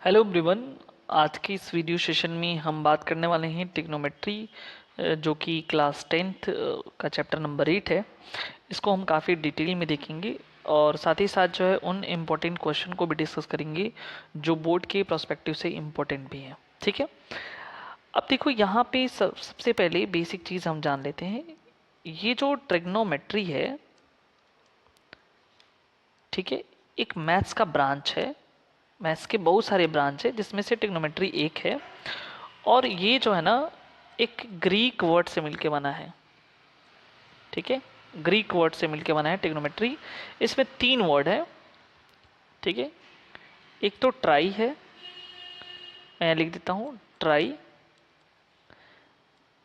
Hello everyone. आज की इस वीडियो सेशन में हम बात करने वाले हैं ट्रिग्नोमेट्री, जो कि क्लास 10th का चैप्टर नंबर 8 है। इसको हम काफ़ी डिटेल में देखेंगे और साथ ही साथ जो है उन इम्पोर्टेंट क्वेश्चन को भी डिस्कस करेंगे जो बोर्ड के पर्सपेक्टिव से इम्पोर्टेंट भी हैं। ठीक है, अब देखो यहाँ पे सबसे पहले बेसिक चीज़ हम जान लेते हैं। ये जो ट्रिग्नोमेट्री है, ठीक है, एक मैथ्स का ब्रांच है। मैथ्स के बहुत सारे ब्रांच है जिसमें से ट्रिग्नोमेट्री एक है। और ये जो है ना, एक ग्रीक वर्ड से मिलके बना है। ठीक है, ग्रीक वर्ड से मिलके बना है ट्रिग्नोमेट्री। इसमें तीन वर्ड है। ठीक है, एक तो ट्राई है, मैं लिख देता हूँ ट्राई।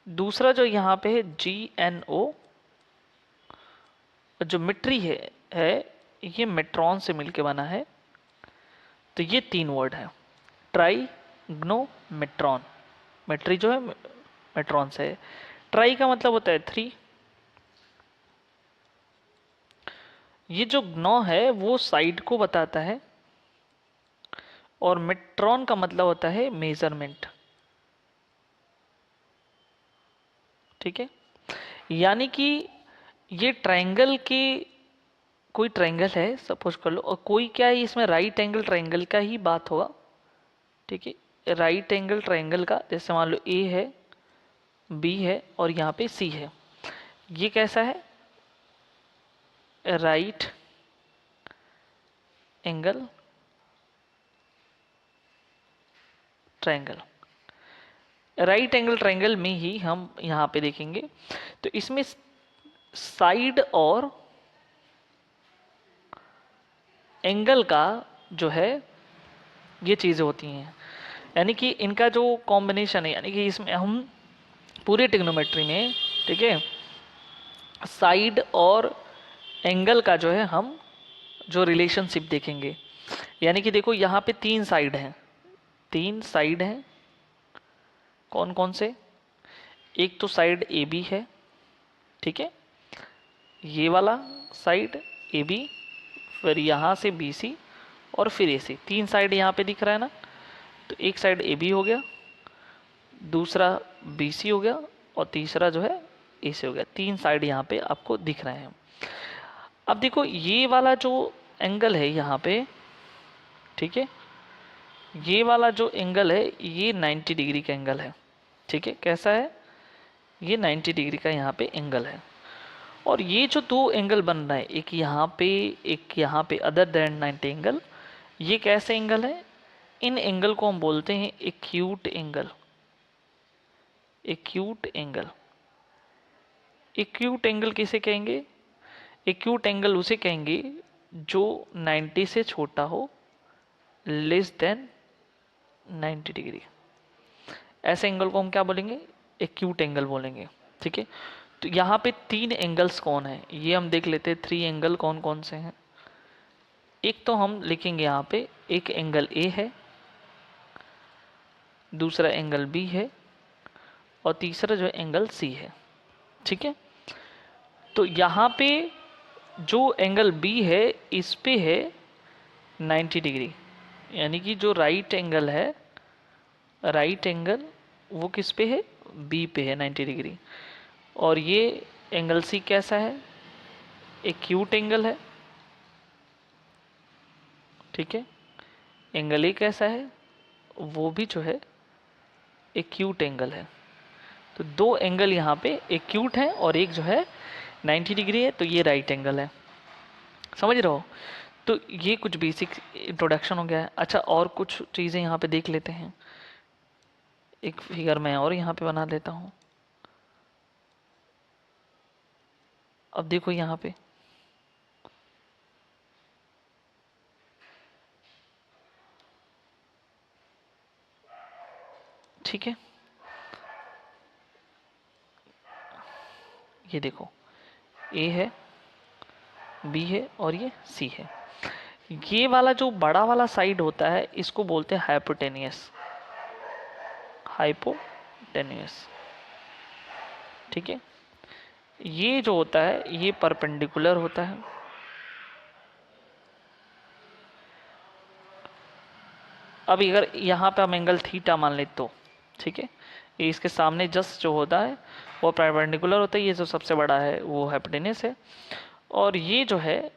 दूसरा जो यहाँ पे है GNO। जो मिट्री है ये मेट्रॉन से मिलके बना है। तो ये तीन वर्ड है, ट्राई, ग्नो, मेट्रॉन। मेट्री जो है मेट्रॉन से है। ट्राई का मतलब होता है 3। ये जो ग्नो है वो साइड को बताता है और मेट्रॉन का मतलब होता है मेजरमेंट। ठीक है, यानी कि ये ट्रायंगल के, कोई ट्रायंगल है सपोज कर लो, और कोई क्या है इसमें राइट एंगल ट्रायंगल का ही बात होगा। ठीक है, राइट एंगल ट्रायंगल का, जैसे मान लो ए है, बी है और यहाँ पे सी है। ये कैसा है? Right angle triangle. Right angle triangle में ही हम यहाँ पे देखेंगे। तो इसमें साइड और एंगल का जो है ये चीज़ें होती हैं, यानी कि इनका जो कॉम्बिनेशन है, यानी कि इसमें हम पूरे ट्रिग्नोमेट्री में, ठीक है, साइड और एंगल का जो है हम जो रिलेशनशिप देखेंगे। यानी कि देखो यहाँ पे तीन साइड हैं, तीन साइड हैं। कौन कौन से? एक तो साइड ए बी है, ठीक है, ये वाला साइड ए बी, फिर यहाँ से बी सी और फिर ए सी। तीन साइड यहाँ पे दिख रहा है ना। तो एक साइड ए बी हो गया, दूसरा बी सी हो गया और तीसरा जो है ए सी हो गया। तीन साइड यहाँ पे आपको दिख रहे हैं। अब देखो ये वाला जो एंगल है यहाँ पे, ठीक है, ये वाला जो एंगल है ये 90 डिग्री का एंगल है। ठीक है, कैसा है? ये 90 डिग्री का यहाँ पे एंगल है। और ये जो दो एंगल बन रहा है, एक यहाँ पे अदर देन 90 एंगल, ये कैसे एंगल है? इन एंगल को हम बोलते हैं acute angle. Acute angle, acute angle किसे कहेंगे? एक्यूट एंगल उसे कहेंगे जो 90 से छोटा हो, लेस देन 90 डिग्री। ऐसे एंगल को हम क्या बोलेंगे? एक्यूट एंगल बोलेंगे। ठीक है, तो यहाँ पे तीन एंगल्स कौन है ये हम देख लेते हैं। थ्री एंगल कौन कौन से हैं? एक तो हम लिखेंगे यहाँ पे, एक एंगल ए है, दूसरा एंगल बी है और तीसरा जो एंगल सी है। ठीक है, तो यहाँ पे जो एंगल बी है इस पे है 90 डिग्री, यानी कि जो राइट एंगल है, राइट एंगल वो किस पे है? बी पे है 90 डिग्री। और ये एंगल सी कैसा है? एक्यूट एंगल है। ठीक है, एंगल ए कैसा है? वो भी जो है एक्यूट एंगल है। तो दो एंगल यहाँ पे एक्यूट है और एक जो है 90 डिग्री है, तो ये राइट एंगल है। समझ रहे हो? तो ये कुछ बेसिक इंट्रोडक्शन हो गया है। अच्छा, और कुछ चीज़ें यहाँ पे देख लेते हैं। एक फिगर मैं और यहाँ पे बना लेता हूँ। अब देखो यहाँ पे, ठीक है, ये देखो ए है, बी है और ये सी है। ये वाला जो बड़ा वाला साइड होता है इसको बोलते हैं हाइपोटेनियस। हाइपोटेनियस, ठीक है। ये जो होता है ये परपेंडिकुलर होता है। अब अगर यहाँ पे हम एंगल थीटा मान ले तो ठीक है, ये इसके सामने जस्ट जो होता है वो परपेंडिकुलर होता है, ये जो सबसे बड़ा है वो हाइपोटेनस है, और ये जो है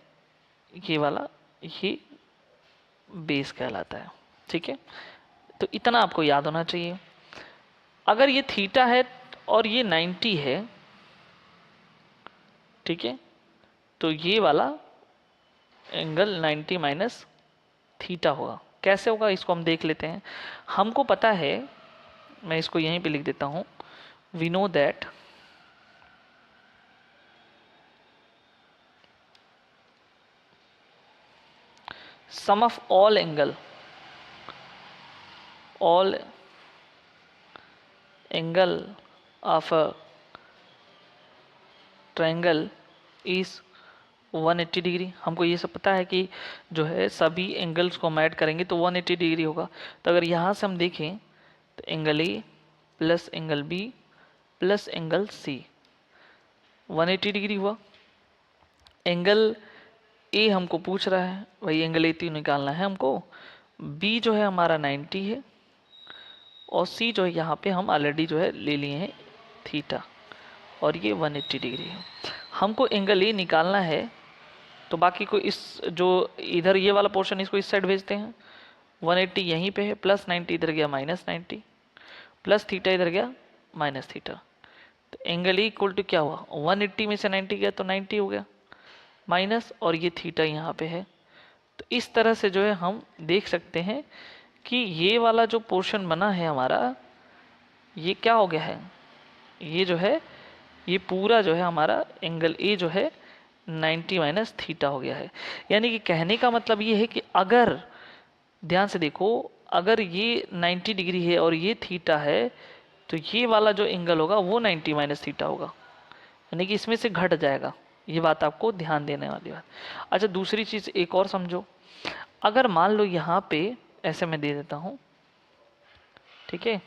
ये वाला ये बेस कहलाता है। ठीक है, तो इतना आपको याद होना चाहिए। अगर ये थीटा है और ये 90 है, ठीक है, तो ये वाला एंगल 90 माइनस थीटा होगा। कैसे होगा इसको हम देख लेते हैं। हमको पता है, मैं इसको यहीं पे लिख देता हूँ, we know that sum of all angle of a triangle is 180 degree. हमको ये सब पता है कि जो है सभी एंगल्स को हम ऐड करेंगे तो 180 डिग्री होगा। तो अगर यहाँ से हम देखें तो angle A plus angle B plus angle C 180 degree हुआ। एंगल ए हमको पूछ रहा है भाई एंगल ए निकालना है हमको, बी जो है हमारा 90 है, और सी जो है यहाँ पे हम ऑलरेडी जो है ले लिए हैं थीटा, और ये 180 डिग्री है। हमको एंगल ए निकालना है, तो बाकी को इस जो इधर ये वाला पोर्शन इसको इस साइड भेजते हैं। 180 यहीं पे है, प्लस 90 इधर गया माइनस 90, प्लस थीटा इधर गया माइनस थीटा। तो एंगल ए इक्वल टू क्या हुआ, 180 में से 90 गया तो 90 हो गया माइनस, और ये थीटा यहाँ पे है। तो इस तरह से जो है हम देख सकते हैं कि ये वाला जो पोर्शन बना है हमारा, ये क्या हो गया है, ये जो है ये पूरा जो है हमारा एंगल ए जो है 90 माइनस थीटा हो गया है। यानी कि कहने का मतलब ये है कि अगर ध्यान से देखो, अगर ये 90 डिग्री है और ये थीटा है, तो ये वाला जो एंगल होगा वो 90 माइनस थीटा होगा, यानी कि इसमें से घट जाएगा। ये बात आपको ध्यान देने वाली बात। अच्छा, दूसरी चीज़ एक और समझो। अगर मान लो यहाँ पे ऐसे मैं दे देता हूँ, ठीक है,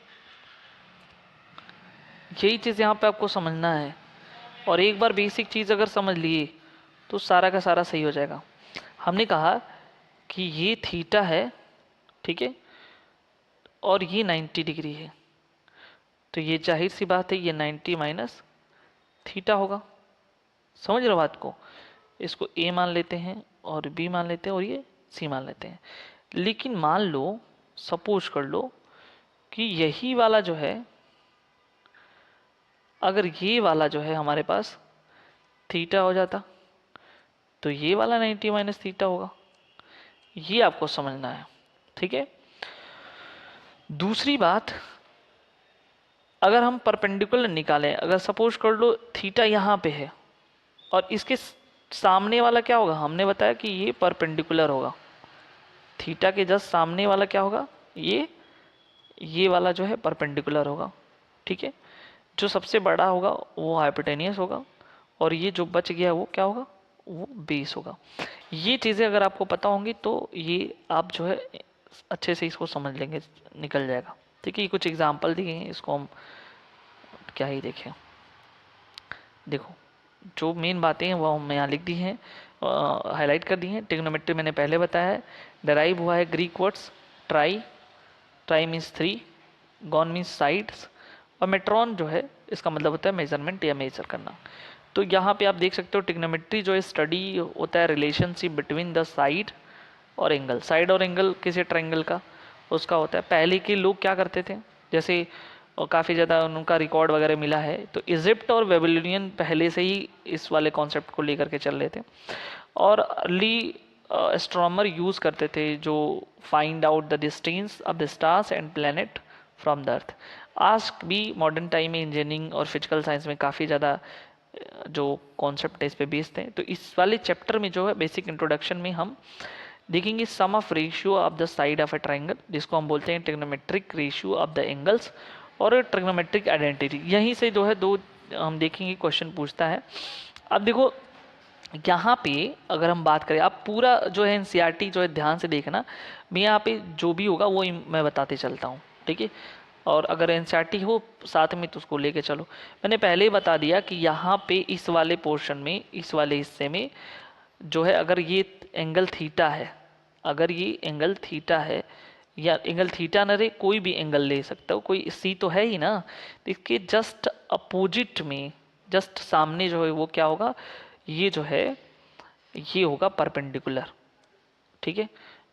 यही चीज़ यहाँ पे आपको समझना है, और एक बार बेसिक चीज़ अगर समझ लिए तो सारा का सारा सही हो जाएगा। हमने कहा कि ये थीटा है, ठीक है, और ये 90 डिग्री है, तो ये जाहिर सी बात है ये 90 माइनस थीटा होगा। समझ रहे हो बात को। इसको ए मान लेते हैं और बी मान लेते हैं और ये सी मान लेते हैं। लेकिन मान लो, सपोज कर लो कि यही वाला जो है, अगर ये वाला जो है हमारे पास थीटा हो जाता, तो ये वाला 90 माइनस थीटा होगा। ये आपको समझना है, ठीक है। दूसरी बात, अगर हम परपेंडिकुलर निकालें, अगर सपोज कर लो थीटा यहाँ पे है और इसके सामने वाला क्या होगा, हमने बताया कि ये परपेंडिकुलर होगा। थीटा के जस्ट सामने वाला क्या होगा, ये वाला जो है परपेंडिकुलर होगा, ठीक है। जो सबसे बड़ा होगा वो हाइपोटेनियस होगा, और ये जो बच गया वो क्या होगा, वो बेस होगा। ये चीज़ें अगर आपको पता होंगी तो ये आप जो है अच्छे से इसको समझ लेंगे, निकल जाएगा, ठीक है। ये कुछ एग्जांपल दिए हैं, इसको हम क्या ही देखें। देखो, जो मेन बातें हैं वो हमने यहाँ लिख दी हैं, हाईलाइट कर दी हैं। ट्रिग्नोमेट्री मैंने पहले बताया है, डराइव हुआ है Greek words try, try means 3, gone means sides, और मेट्रॉन जो है इसका मतलब होता है मेजरमेंट या मेजर करना। तो यहाँ पे आप देख सकते हो ट्रिग्नोमेट्री जो है स्टडी होता है रिलेशनशिप बिटवीन द साइड और एंगल। साइड और एंगल किसी ट्रायंगल का उसका होता है। पहले के लोग क्या करते थे, जैसे काफ़ी ज़्यादा उनका रिकॉर्ड वगैरह मिला है, तो इजिप्ट और बेबीलोनियन पहले से ही इस वाले कॉन्सेप्ट को लेकर के चल रहे थे, और अर्ली एस्ट्रोनॉमर यूज़ करते थे जो find out the distance of the stars and planet from the earth. आज भी मॉडर्न टाइम में इंजीनियरिंग और फिजिकल साइंस में काफ़ी ज़्यादा जो कॉन्सेप्ट है इस पे बेस्ड हैं। तो इस वाले चैप्टर में जो है बेसिक इंट्रोडक्शन में हम देखेंगे sum of ratio of the side of a triangle, जिसको हम बोलते हैं trigonometric ratio of the angles, और ट्रिग्नोमेट्रिक आइडेंटिटी। यहीं से जो है दो हम देखेंगे क्वेश्चन पूछता है। अब देखो यहाँ पे अगर हम बात करें, आप पूरा जो है एनसीईआरटी जो है ध्यान से देखना, मैं यहाँ पे जो भी होगा वो मैं बताते चलता हूँ, ठीक है। और अगर एनसीईआरटी हो साथ में तो उसको लेके चलो। मैंने पहले ही बता दिया कि यहाँ पे इस वाले पोर्शन में, इस वाले हिस्से में जो है, अगर ये एंगल थीटा है, अगर ये एंगल थीटा है, या एंगल थीटा न रहे, कोई भी एंगल ले सकता हो, कोई सी तो है ही ना, तो इसके जस्ट अपोजिट में, जस्ट सामने जो है वो क्या होगा, ये जो है ये होगा परपेंडिकुलर, ठीक है,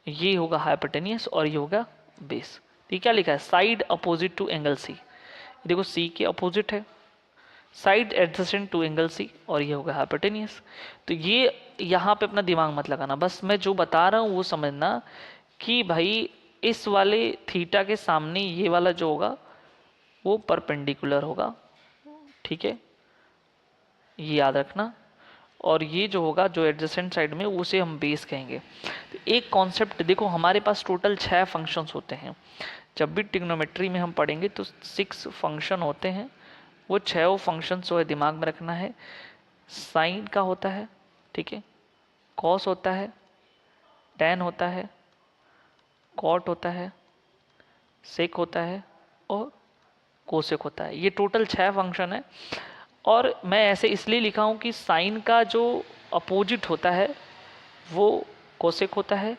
ये होगा हाइपोटेनियस और ये होगा बेस। तो ये क्या लिखा है, side opposite to angle C, देखो सी के अपोजिट है, side adjacent to angle C, और ये होगा हाइपोटेनियस। तो ये यहाँ पे अपना दिमाग मत लगाना, बस मैं जो बता रहा हूँ वो समझना कि भाई इस वाले थीटा के सामने ये वाला जो होगा वो परपेंडिकुलर होगा, ठीक है, ये याद रखना। और ये जो होगा जो एडजेसेंट साइड में उसे हम बेस कहेंगे। तो एक कॉन्सेप्ट देखो, हमारे पास टोटल 6 फंक्शंस होते हैं। जब भी ट्रिग्नोमेट्री में हम पढ़ेंगे तो 6 फंक्शन होते हैं, वो 6 फंक्शंस जो है दिमाग में रखना है। साइन का होता है, ठीक है, कॉस होता है, टैन होता है, कॉट होता है, सेक होता है और कोसेक होता है। ये टोटल 6 फंक्शन है। और मैं ऐसे इसलिए लिखा हूँ कि साइन का जो अपोजिट होता है वो कोसेक होता है,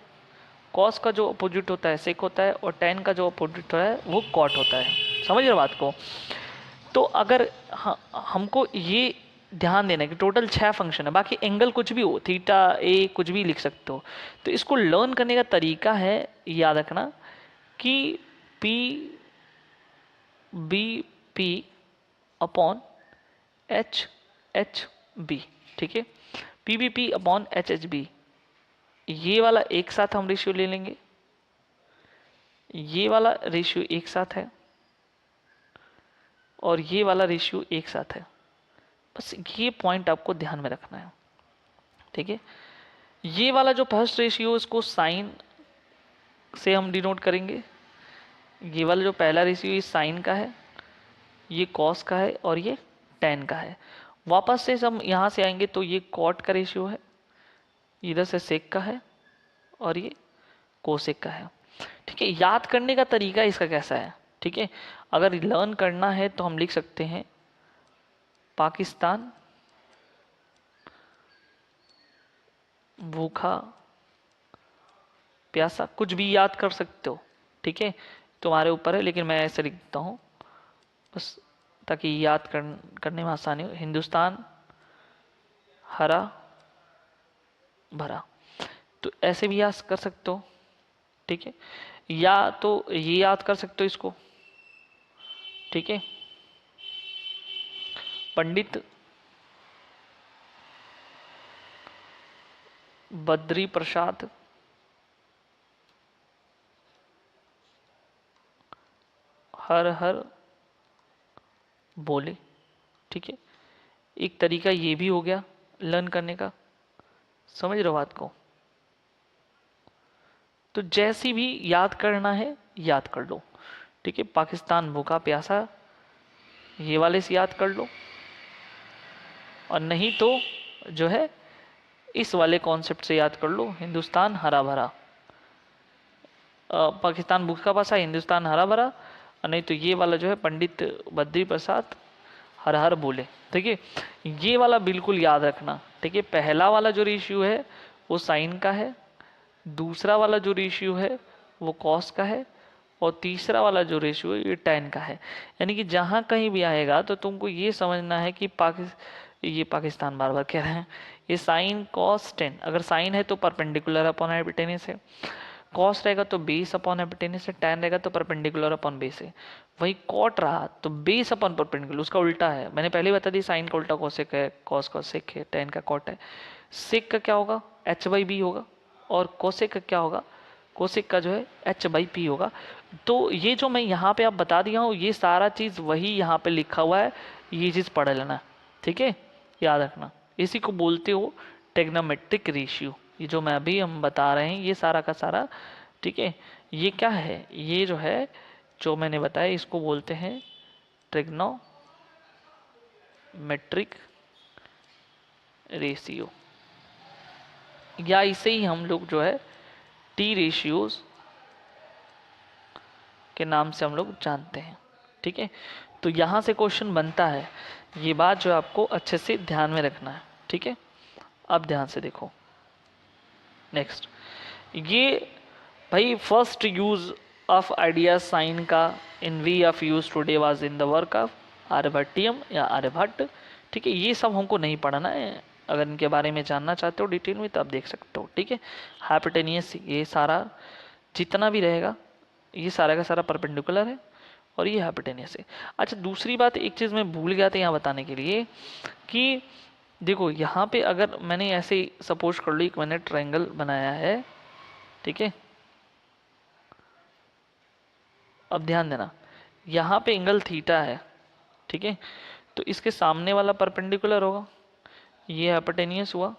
कॉस का जो अपोजिट होता है सेक होता है, और टैन का जो अपोजिट होता है वो कॉट होता है। समझ रहे बात को? तो अगर हमको ये ध्यान देना है कि टोटल 6 फंक्शन है, बाकी एंगल कुछ भी हो, थीटा ए कुछ भी लिख सकते हो। तो इसको लर्न करने का तरीका है, याद रखना कि P B P upon H H B, ठीक है, P B P upon H H B, ये वाला एक साथ हम रेशियो ले लेंगे, ये वाला रेशियो एक साथ है और ये वाला रेशियो एक साथ है। बस ये पॉइंट आपको ध्यान में रखना है, ठीक है। ये वाला जो फर्स्ट रेशियो इसको साइन से हम डिनोट करेंगे, ये वाला जो पहला रेशियो ये साइन का है, ये कॉस का है और ये टैन का है। वापस से हम यहाँ से आएंगे तो ये कॉट का रेशियो है, इधर से सेक का है और ये कोसेक का है, ठीक है। याद करने का तरीका इसका कैसा है, ठीक है, अगर लर्न करना है तो हम लिख सकते हैं पाकिस्तान भूखा प्यासा, कुछ भी याद कर सकते हो, ठीक है, तुम्हारे ऊपर है, लेकिन मैं ऐसे लिख देता हूँ बस ताकि याद करने में आसानी हो। हिंदुस्तान हरा भरा, तो ऐसे भी याद कर सकते हो, ठीक है, या तो ये याद कर सकते हो इसको, ठीक है, पंडित बद्री प्रसाद हर हर बोले, ठीक है। एक तरीका ये भी हो गया लर्न करने का, समझ रहे हो बात को? तो जैसी भी याद करना है याद कर लो, ठीक है। पाकिस्तान भूखा प्यासा ये वाले से याद कर लो, और नहीं तो जो है इस वाले कॉन्सेप्ट से याद कर लो, हिंदुस्तान हरा भरा, पाकिस्तान भूखा प्यासा हिंदुस्तान हरा भरा, और नहीं तो ये वाला जो है पंडित बद्री प्रसाद हर हर बोले, ठीक है। ये वाला बिल्कुल याद रखना, ठीक है। पहला वाला जो रेशियो है वो साइन का है, दूसरा वाला जो रेशियो है वो कॉस का है, और तीसरा वाला जो रेशियो है ये टैन का है। यानी कि जहाँ कहीं भी आएगा तो तुमको ये समझना है कि ये पाकिस्तान बार बार कह रहे हैं, ये साइन कॉस टेन, अगर साइन है तो परपेंडिकुलर अपॉन हाइपोटेनस है, कॉस रहेगा तो बेस अपॉन हाइपोटेनस है, टैन रहेगा तो परपेंडिकुलर अपॉन बेस है। वही कॉट रहा तो बेस अपॉन परपेंडिकुलर, उसका उल्टा है, मैंने पहले बता दी, साइन का उल्टा कोसेक है, कॉस का सेक है, टैन का कॉट है। सेक का क्या होगा, एच बाई बी होगा, और कोसेक का क्या होगा, कोसेक का जो है एच बाई पी होगा। तो ये जो मैं यहाँ पे आप बता दिया हूँ ये सारा चीज़ वही यहाँ पे लिखा हुआ है, ये चीज़ पढ़ लेना, ठीक है, याद रखना। इसी को बोलते हो ट्रिग्नोमेट्रिक रेशियो, ये जो मैं अभी हम बता रहे हैं ये सारा का सारा, ठीक है। ये क्या है, ये जो है जो मैंने बताया इसको बोलते हैं ट्रिग्नोमेट्रिक रेशियो, या इसे ही हम लोग जो है टी रेशियोज के नाम से हम लोग जानते हैं, ठीक है। तो यहाँ से क्वेश्चन बनता है, ये बात जो आपको अच्छे से ध्यान में रखना है, ठीक है। अब ध्यान से देखो नेक्स्ट, ये भाई first use of idea sine का in we of use today was in the work of Aryabhatiyam या आर्यभट्ट। ठीक है, ये सब हमको नहीं पढ़ना है, अगर इनके बारे में जानना चाहते हो डिटेल में तो आप देख सकते हो। ठीक है, हाइपोटेनियस ये सारा जितना भी रहेगा ये सारा का सारा परपेंडिकुलर है और ये हाइपोटेनियस है। अच्छा, दूसरी बात एक चीज़ मैं भूल गया था यहाँ बताने के लिए कि देखो यहाँ पे अगर मैंने ऐसे सपोज कर लो एक मैंने ट्रायंगल बनाया है, ठीक है, अब ध्यान देना यहाँ पे एंगल थीटा है, ठीक है, तो इसके सामने वाला परपेंडिकुलर होगा, ये हाइपोटेनियस हुआ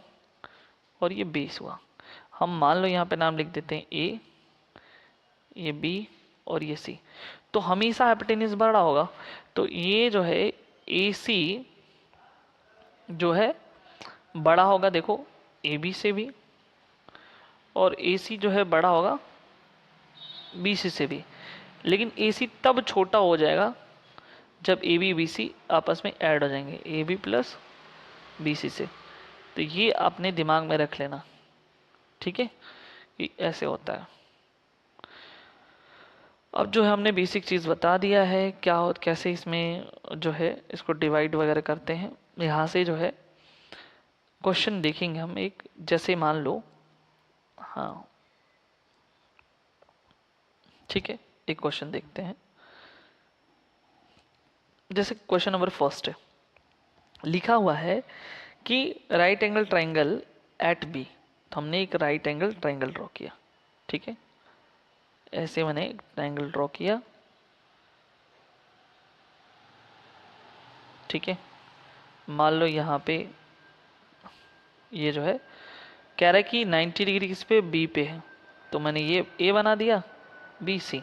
और ये बेस हुआ। हम मान लो यहाँ पे नाम लिख देते हैं ए, ये बी और ये सी, तो हमेशा हाइपोटेनियस बड़ा होगा, तो ये जो है ए सी जो है बड़ा होगा, देखो ए बी से भी, और ए सी जो है बड़ा होगा बी सी से भी, लेकिन ए सी तब छोटा हो जाएगा जब ए बी बी सी आपस में ऐड हो जाएंगे, A B plus B C से। तो ये आपने दिमाग में रख लेना, ठीक है, ये ऐसे होता है। अब जो है हमने बेसिक चीज़ बता दिया है क्या हो कैसे इसमें जो है इसको डिवाइड वगैरह करते हैं। यहाँ से जो है क्वेश्चन देखेंगे हम एक, जैसे मान लो, हाँ ठीक है, एक क्वेश्चन देखते हैं। जैसे क्वेश्चन नंबर फर्स्ट है, लिखा हुआ है कि right angle triangle at B, तो हमने एक राइट एंगल ट्राइंगल ड्रॉ किया, ठीक है, ऐसे मैंने एक ट्राइंगल ड्रॉ किया, ठीक है, मान लो यहाँ पे ये जो है कह रहा है कि 90 डिग्री किस पे बी पे है, तो मैंने ये ए बना दिया, बी सी।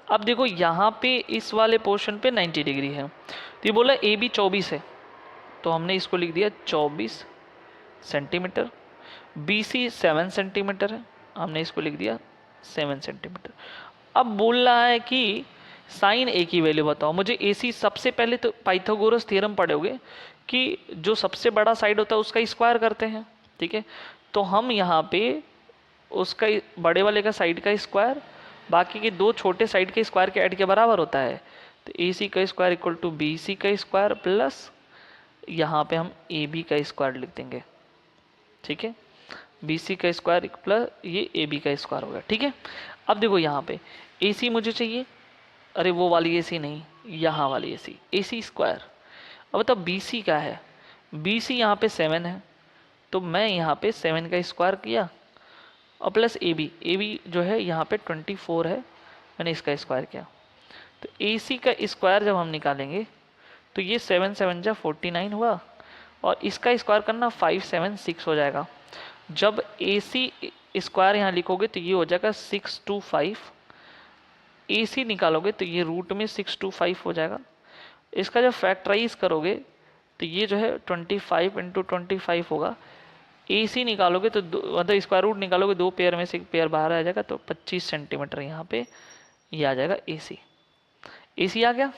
अब देखो यहाँ पे इस वाले पोर्शन पे 90 डिग्री है, तो ये बोला ए बी 24 है, तो हमने इसको लिख दिया 24 सेंटीमीटर। बी सी 7 सेंटीमीटर है, हमने इसको लिख दिया 7 सेंटीमीटर। अब बोल रहा है कि साइन ए की वैल्यू बताओ मुझे। ए सी सबसे पहले तो पाइथागोरस थ्योरम पढ़ोगे कि जो सबसे बड़ा साइड होता है उसका स्क्वायर करते हैं, ठीक है, तो हम यहाँ पे उसका बड़े वाले का साइड का स्क्वायर बाकी के दो छोटे साइड के स्क्वायर के ऐड के बराबर होता है, तो ए सी का square equal to B C का स्क्वायर प्लस यहाँ पे हम ए बी का स्क्वायर लिख देंगे, ठीक है, बी सी का स्क्वायर प्लस ये ए बी का स्क्वायर होगा, ठीक है। अब देखो यहाँ पे ए सी मुझे चाहिए, अरे वो वाली ए सी नहीं, यहाँ वाली ए सी स्क्वायर। अब बताओ बी सी क्या है, बी सी यहाँ पे 7 है, तो मैं यहाँ पे 7 का स्क्वायर किया और प्लस ए बी जो है यहाँ पे 24 है, मैंने इसका स्क्वायर किया, तो ए सी का स्क्वायर जब हम निकालेंगे तो ये 7 7 जा 49 हुआ, और इसका स्क्वायर करना 576 हो जाएगा। जब ए सी स्क्वायर यहाँ लिखोगे तो ये हो जाएगा 625, ए सी निकालोगे तो ये रूट में 625 हो जाएगा। इसका जब फैक्टराइज करोगे तो ये जो है 25 इंटू 25 होगा। ए सी निकालोगे तो मतलब स्क्वायर रूट निकालोगे, दो पेयर में से एक पेयर बाहर आ जाएगा, तो 25 सेंटीमीटर यहाँ पे ये आ जाएगा ए सी। ए सी आ गया,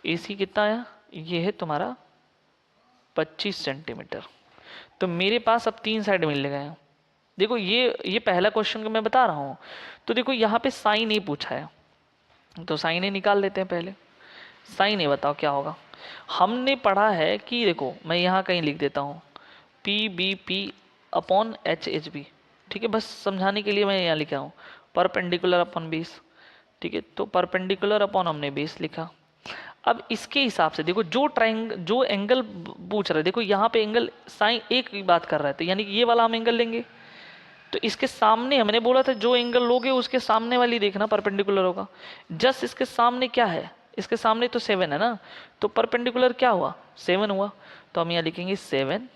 ए सी कितना आया, ये है तुम्हारा 25 सेंटीमीटर। तो मेरे पास अब 3 साइड मिल गए हैं। देखो ये पहला क्वेश्चन का मैं बता रहा हूँ, तो देखो यहाँ पे साइन ए पूछा है, तो साइन ए निकाल लेते हैं पहले। साइन ए बताओ क्या होगा, हमने पढ़ा है कि देखो मैं यहाँ कहीं लिख देता हूँ P B P upon H H B, ठीक है, बस समझाने के लिए मैं यहाँ लिखा हूँ परपेंडिकुलर अपॉन बेस, ठीक है, तो परपेंडिकुलर अपॉन हमने बेस लिखा। अब इसके हिसाब से देखो जो एंगल पूछ रहा है, देखो यहाँ पे एंगल साइन एक की बात कर रहा है, तो यानी कि ये वाला हम एंगल लेंगे, तो इसके सामने हमने बोला था जो एंगल लोगे उसके सामने वाली देखना परपेंडिकुलर होगा। जस्ट इसके सामने क्या है, इसके सामने तो 7 है ना, तो परपेंडिकुलर क्या हुआ 7 हुआ, तो हम यहाँ लिखेंगे 7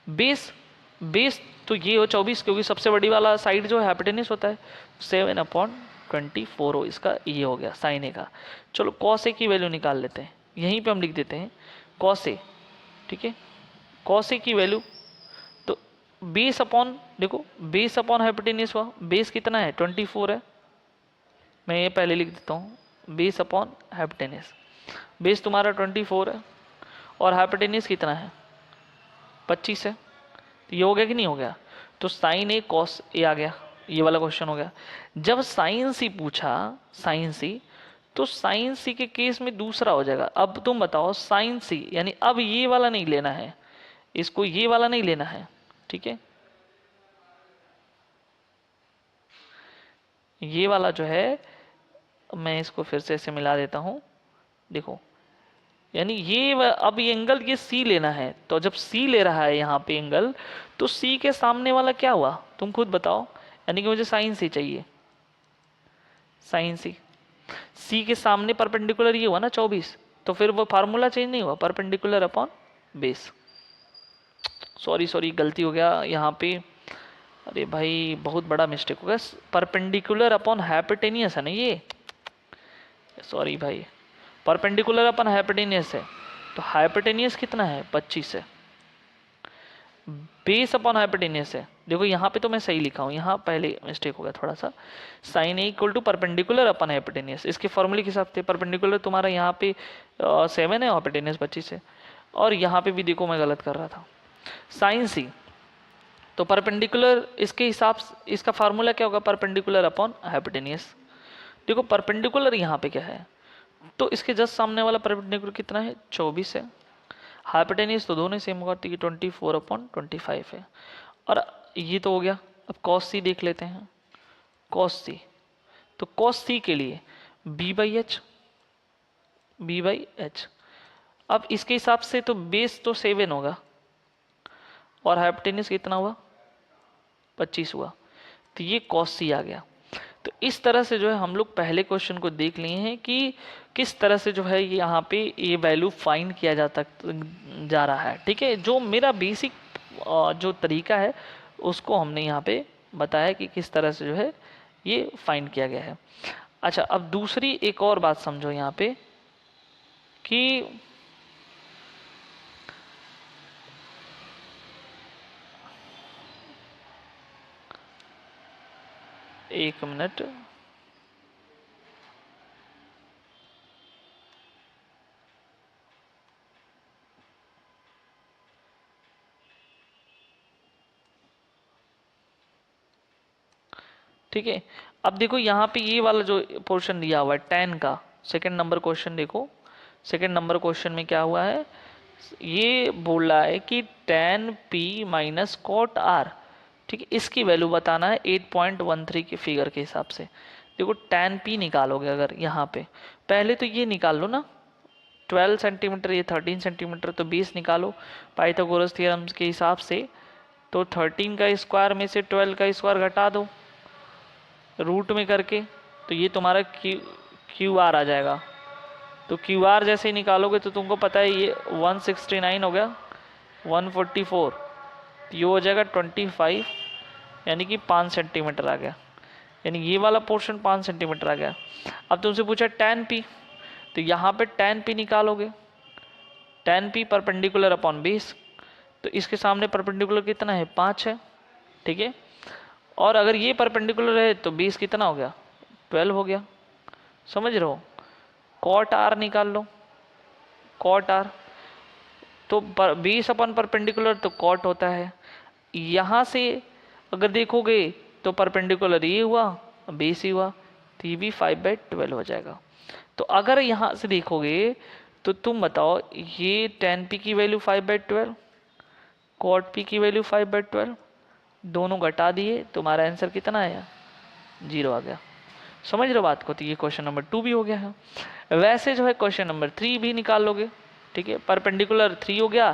बेस तो ये हो 24, क्योंकि सबसे बड़ी वाला साइड जो है हाइपोटेनस होता है, 7/24 हो, इसका ये हो गया साइन ए का। चलो कॉस ए की वैल्यू निकाल लेते हैं, यहीं पे हम लिख देते हैं कॉस ए, ठीक है, कॉस ए की वैल्यू तो बेस अपॉन, देखो बेस अपॉन हाइपोटेनस हुआ, बेस कितना है 24 है, मैं ये पहले लिख देता हूँ बेस अपॉन हाइपोटेनस। बेस तुम्हारा 24 है और हाइपोटेनस कितना है 25 है, तो ये हो गया कि नहीं हो गया, तो साइन ए कॉस ए आ गया, ये वाला क्वेश्चन हो गया। जब साइन सी पूछा, साइन सी, तो साइन सी के केस में दूसरा हो जाएगा। अब तुम बताओ साइन सी, यानी अब ये वाला नहीं लेना है, इसको ये वाला नहीं लेना है, ठीक है। ये वाला जो है, मैं इसको फिर से ऐसे मिला देता हूं, देखो, यानी अब ये एंगल ये सी लेना है, तो जब सी ले रहा है यहाँ पे एंगल, तो सी के सामने वाला क्या हुआ तुम खुद बताओ, यानी कि मुझे साइन सी चाहिए, साइन सी, सी के सामने परपेंडिकुलर ये हुआ ना 24, तो फिर वो फार्मूला चेंज नहीं हुआ, परपेंडिकुलर अपॉन बेस। सॉरी गलती हो गया यहाँ पे, अरे भाई बहुत बड़ा मिस्टेक हो गया, परपेंडिकुलर अपॉन हाइपोटेनियस है ना ये, सॉरी भाई, परपेंडिकुलर अपन हाइपोटेनियस है, तो हाइपोटेनियस कितना है 25 है, बेस अपॉन हाइपोटेनियस है। देखो यहाँ पे तो मैं सही लिखा हूँ, यहाँ पहले मिस्टेक हो गया थोड़ा सा, sine A equal to perpendicular upon hypotenuse, इसके फॉर्मूले के हिसाब से परपेंडिकुलर तुम्हारा यहाँ पे 7 है, हाइपोटेनियस 25 है, और यहाँ पे भी देखो मैं गलत कर रहा था, साइन सी, तो परपेंडिकुलर इसके हिसाब से इसका फार्मूला क्या होगा, परपेंडिकुलर अपॉन हाइपोटेनियस। देखो परपेंडिकुलर यहाँ पे क्या है, तो इसके जस्ट सामने वाला परपेंडिकुलर कितना है 24 है, हाइपोटेनियस तो दोनों सेम होगा, तो ये 24/25 है, और ये तो हो गया। अब कॉस सी देख लेते हैं, कॉस सी, तो कॉस सी के लिए b/h, अब इसके हिसाब से तो बेस तो 7 होगा, और हाइपोटेनियस कितना हुआ 25 हुआ, तो ये कॉस सी आ गया। तो इस तरह से जो है हम लोग पहले क्वेश्चन को देख लिए हैं कि किस तरह से जो है यहाँ पे ये वैल्यू फाइंड किया जा रहा है, ठीक है। जो मेरा बेसिक जो तरीका है उसको हमने यहाँ पे बताया कि किस तरह से जो है ये फाइंड किया गया है। अच्छा, अब दूसरी एक और बात समझो यहाँ पे कि एक मिनट, ठीक है। अब देखो यहाँ पे ये वाला जो पोर्शन दिया हुआ है tan का, सेकंड नंबर क्वेश्चन देखो, सेकंड नंबर क्वेश्चन में क्या हुआ है, ये बोल रहा है कि tan p minus cot r, ठीक है, इसकी वैल्यू बताना है 8.13 के फिगर के हिसाब से। देखो tan p निकालोगे अगर यहाँ पे, पहले तो ये निकाल लो ना, 12 सेंटीमीटर ये 13 सेंटीमीटर, तो 20 निकालो पाइथागोरस थ्योरम के हिसाब से, तो 13 का स्क्वायर में से 12 का स्क्वायर घटा दो रूट में करके, तो ये तुम्हारा क्यू आर आ जाएगा। तो क्यू आर जैसे ही निकालोगे तो तुमको पता है ये 169 हो गया, 144, तो ये हो जाएगा 25, यानी कि 5 सेंटीमीटर आ गया, यानी ये वाला पोर्शन 5 सेंटीमीटर आ गया। अब तुमसे पूछा tan p, तो यहाँ पे tan p निकालोगे, tan p perpendicular upon base, तो इसके सामने परपेंडिकुलर कितना है 5 है, ठीक है, और अगर ये परपेंडिकुलर है तो बेस कितना हो गया 12 हो गया, समझ रहे हो। कॉट आर निकाल लो, कॉट आर, तो बेस अपन परपेंडिकुलर तो कॉट होता है, यहाँ से अगर देखोगे तो परपेंडिकुलर ये हुआ बेस ही हुआ, तो ये भी 5/12 हो जाएगा। तो अगर यहाँ से देखोगे तो तुम बताओ ये tan p की वैल्यू 5/12, कॉट p की वैल्यू 5/12, दोनों घटा दिए, तुम्हारा आंसर कितना आया 0 आ गया, समझ रहे हो बात को। तो ये क्वेश्चन नंबर 2 भी हो गया है। वैसे जो है क्वेश्चन नंबर 3 भी निकाल लोगे, ठीक है, परपेंडिकुलर 3 हो गया,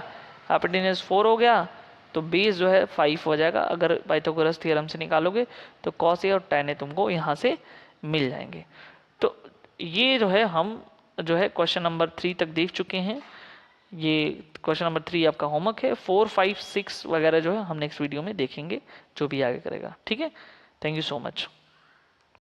हाइपोटेन्यूज 4 हो गया, तो बेस जो है 5 हो जाएगा। अगर पाइथागोरस थ्योरम से निकालोगे तो कॉस ए और tan ए तुमको यहाँ से मिल जाएंगे। तो ये जो है हम जो है क्वेश्चन नंबर 3 तक देख चुके हैं। ये क्वेश्चन नंबर 3 आपका होमवर्क है। 4, 5, 6 वगैरह जो है हम नेक्स्ट वीडियो में देखेंगे, जो भी आगे करेगा, ठीक है। Thank you so much.